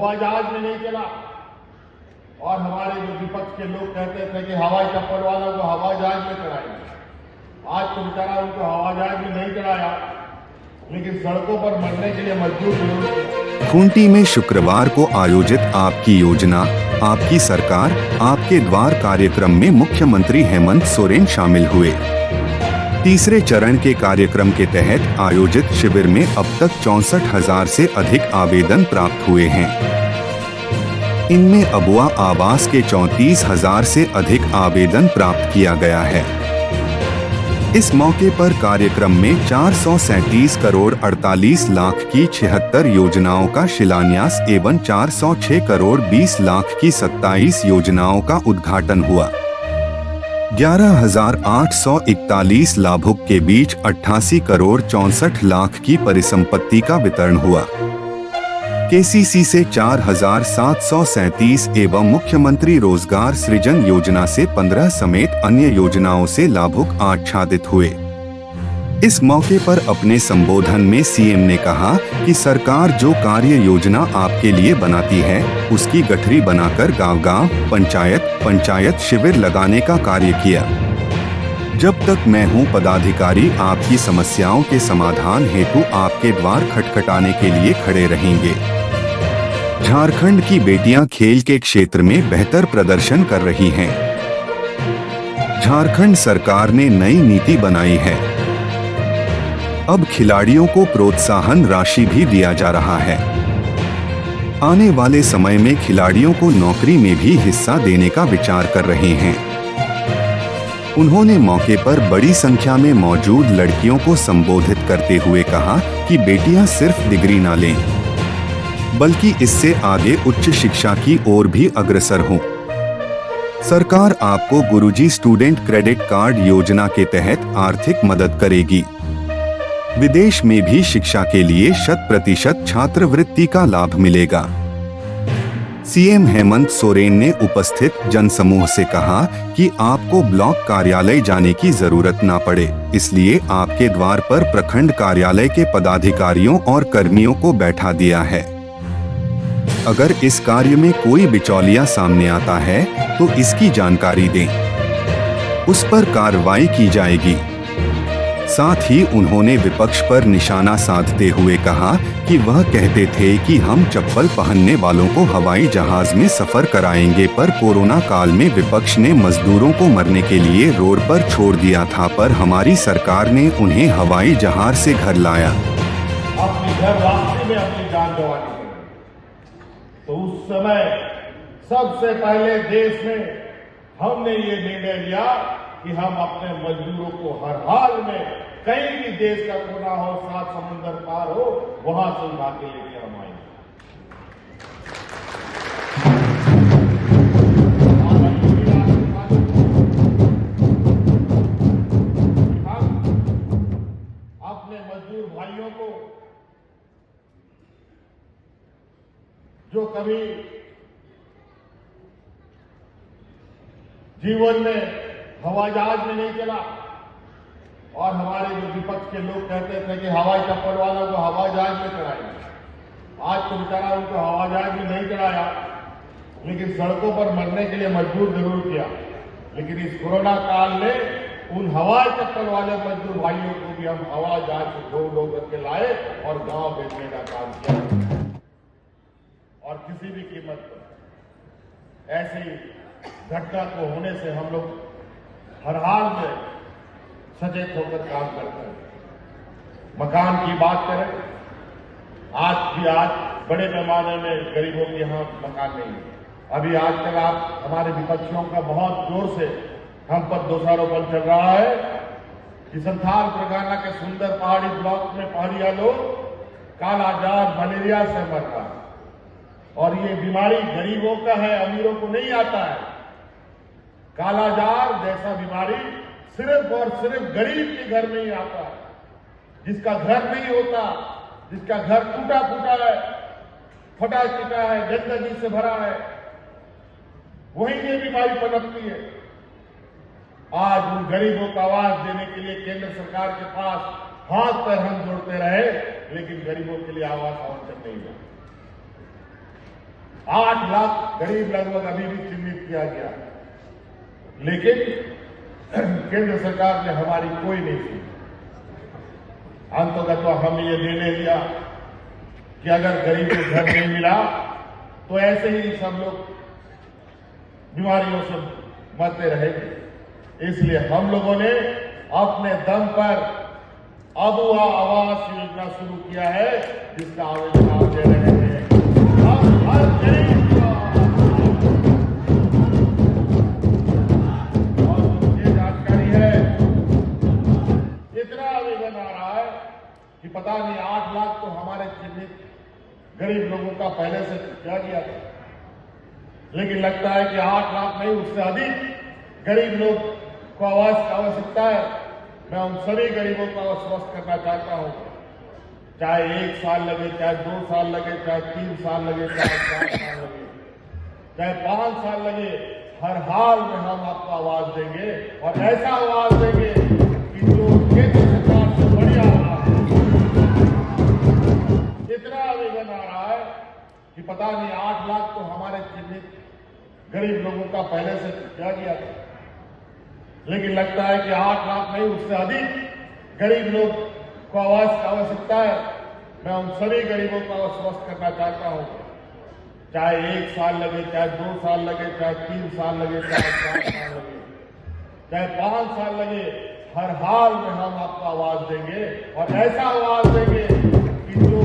हवाई जहाज में नहीं चला। और हमारे जो विपक्ष के लोग कहते थे कि हवाई चप्पल वालों को हवाई जहाज में चढ़ाएंगे, आज तो बेचारा उनको हवाई जहाज में नहीं चढ़ाया, लेकिन सड़कों पर मरने के लिए मजबूर जरूर किया। खूंटी में शुक्रवार को आयोजित आपकी योजना आपकी सरकार आपके द्वार कार्यक्रम में मुख्यमंत्री हेमंत सोरेन शामिल हुए। तीसरे चरण के कार्यक्रम के तहत आयोजित शिविर में अब तक 64,000 से अधिक आवेदन प्राप्त हुए हैं। इनमें अबुआ आवास के 34,000 से अधिक आवेदन प्राप्त किया गया है। इस मौके पर कार्यक्रम में 437 करोड़ 48 लाख की 76 योजनाओं का शिलान्यास एवं 406 करोड़ 20 लाख की 27 योजनाओं का उद्घाटन हुआ। 11,841 लाभुक के बीच 88 करोड़ 64 लाख की परिसंपत्ति का वितरण हुआ। केसीसी से 4,737 एवं मुख्यमंत्री रोजगार सृजन योजना से 15 समेत अन्य योजनाओं से लाभुक आच्छादित हुए। इस मौके पर अपने संबोधन में सीएम ने कहा कि सरकार जो कार्य योजना आपके लिए बनाती है उसकी गठरी बनाकर गांव-गांव, पंचायत शिविर लगाने का कार्य किया। जब तक मैं हूं पदाधिकारी आपकी समस्याओं के समाधान हेतु आपके द्वार खटखटाने के लिए खड़े रहेंगे। झारखंड की बेटियां खेल के क्षेत्र में बेहतर प्रदर्शन कर रही हैं। झारखंड सरकार ने नई नीति बनाई है। अब खिलाड़ियों को प्रोत्साहन राशि भी दिया जा रहा है। आने वाले समय में खिलाड़ियों को नौकरी में भी हिस्सा देने का विचार कर रहे हैं। उन्होंने मौके पर बड़ी संख्या में मौजूद लड़कियों को संबोधित करते हुए कहा कि बेटियां सिर्फ डिग्री न लें, बल्कि इससे आगे उच्च शिक्षा की ओर भी अग्रसर हों। सरकार आपको गुरुजी स्टूडेंट क्रेडिट कार्ड योजना के तहत आर्थिक मदद करेगी। विदेश में भी शिक्षा के लिए 100% छात्रवृत्ति का लाभ मिलेगा। सीएम हेमंत सोरेन ने उपस्थित जनसमूह से कहा कि आपको ब्लॉक कार्यालय जाने की जरूरत न पड़े, इसलिए आपके द्वार पर प्रखंड कार्यालय के पदाधिकारियों और कर्मियों को बैठा दिया है। अगर इस कार्य में कोई बिचौलिया सामने आता है तो इसकी जानकारी दें, उस पर कार्रवाई की जाएगी। साथ ही उन्होंने विपक्ष पर निशाना साधते हुए कहा कि वह कहते थे कि हम चप्पल पहनने वालों को हवाई जहाज में सफर कराएंगे, पर कोरोना काल में विपक्ष ने मजदूरों को मरने के लिए रोड पर छोड़ दिया था, पर हमारी सरकार ने उन्हें हवाई जहाज से घर लाया। अपनी घर वापसी में अपनी जान गंवानी पड़ी, तो उस समय सबसे पहले देश में हमने ये निर्णय लिया कि हम अपने मजदूरों को हर हाल में कहीं भी देश का कोना हो, 7 समुंदर पार हो, वहां से उठा के लेके हम आएंगे। हम अपने मजदूर भाइयों को जो कभी जीवन में हवाई जहाज में नहीं चला, और हमारे जो विपक्ष के लोग कहते थे कि हवाई चप्पल वालों को हवाई जहाज में चढ़ाएंगे, आज तो बेचारा उनको हवाई जहाज में नहीं चढ़ाया, लेकिन सड़कों पर मरने के लिए मजबूर जरूर किया। लेकिन इस कोरोना काल में उन हवाई चप्पल वाले मजदूर भाइयों को भी हम हवाई जहाज से ढो करके लाए और गांव भेजने का काम किया। और किसी भी कीमत पर ऐसी घटना को होने से हम लोग हर हाल में सचेत होकर काम करते हैं। मकान की बात करें, आज बड़े पैमाने में गरीबों के यहाँ मकान नहीं है। अभी आजकल आप हमारे विपक्षियों का बहुत जोर से हम पर दोषारोपण चल रहा है कि संथाल परगना के सुंदर पहाड़ी ब्लॉक में पहाड़िया लोग कालाजार मलेरिया से मर रहा है, और ये बीमारी गरीबों का है, अमीरों को नहीं आता है। कालाजार जैसा बीमारी सिर्फ और सिर्फ गरीब के घर में ही आता है। जिसका घर नहीं होता, जिसका घर टूटा फूटा है, फटा चिटा है, गंदगी से भरा है, वहीं ये बीमारी पनपती है। आज उन गरीबों को आवाज देने के लिए केंद्र सरकार के पास हाथ पैर हम जोड़ते रहे, लेकिन गरीबों के लिए आवाज आवंटन नहीं हुआ। 8 लाख गरीब लगभग अभी भी चिन्हित किया गया, लेकिन केंद्र सरकार ने हमारी कोई नहीं सुनी। अंततः तो हमने ये निर्णय लिया कि अगर गरीब को घर नहीं मिला तो ऐसे ही सब लोग बीमारियों से मरते रहेंगे। इसलिए हम लोगों ने अपने दम पर अबुआ आवास योजना शुरू किया है, जिसका आवेदन आप दे रहे हैं। हम हर गरीब को और मुझे जानकारी है इतना आवेदन आ रहा है कि पता नहीं 8 लाख तो हमारे चिन्हित गरीब लोगों का पहले से किया गया था, लेकिन लगता है कि 8 लाख नहीं उससे अधिक गरीब लोग को आवास की आवश्यकता है। मैं उन सभी गरीबों को आश्वस्त करना चाहता हूं, चाहे 1 साल लगे, चाहे 2 साल लगे, चाहे 3 साल लगे, चाहे 4 साल लगे, चाहे 5 साल लगे, हर हाल में हम आपको आवाज देंगे और ऐसा आवाज देंगे कि जो केंद्र सरकार से बढ़िया आवाज है। इतना आवेदन आ रहा है कि पता नहीं 8 लाख तो हमारे चिन्हित गरीब लोगों का पहले से किया गया था, लेकिन लगता है कि 8 लाख नहीं उससे अधिक गरीब लोग को आवास की आवश्यकता है। मैं उन सभी गरीबों को आश्वस्त करना चाहता हूं, चाहे 1 साल लगे, चाहे 2 साल लगे, चाहे 3 साल लगे, चाहे 4 साल लगे, चाहे 5 साल लगे, हर हाल में हम आपको आवाज देंगे और ऐसा आवाज देंगे कि जो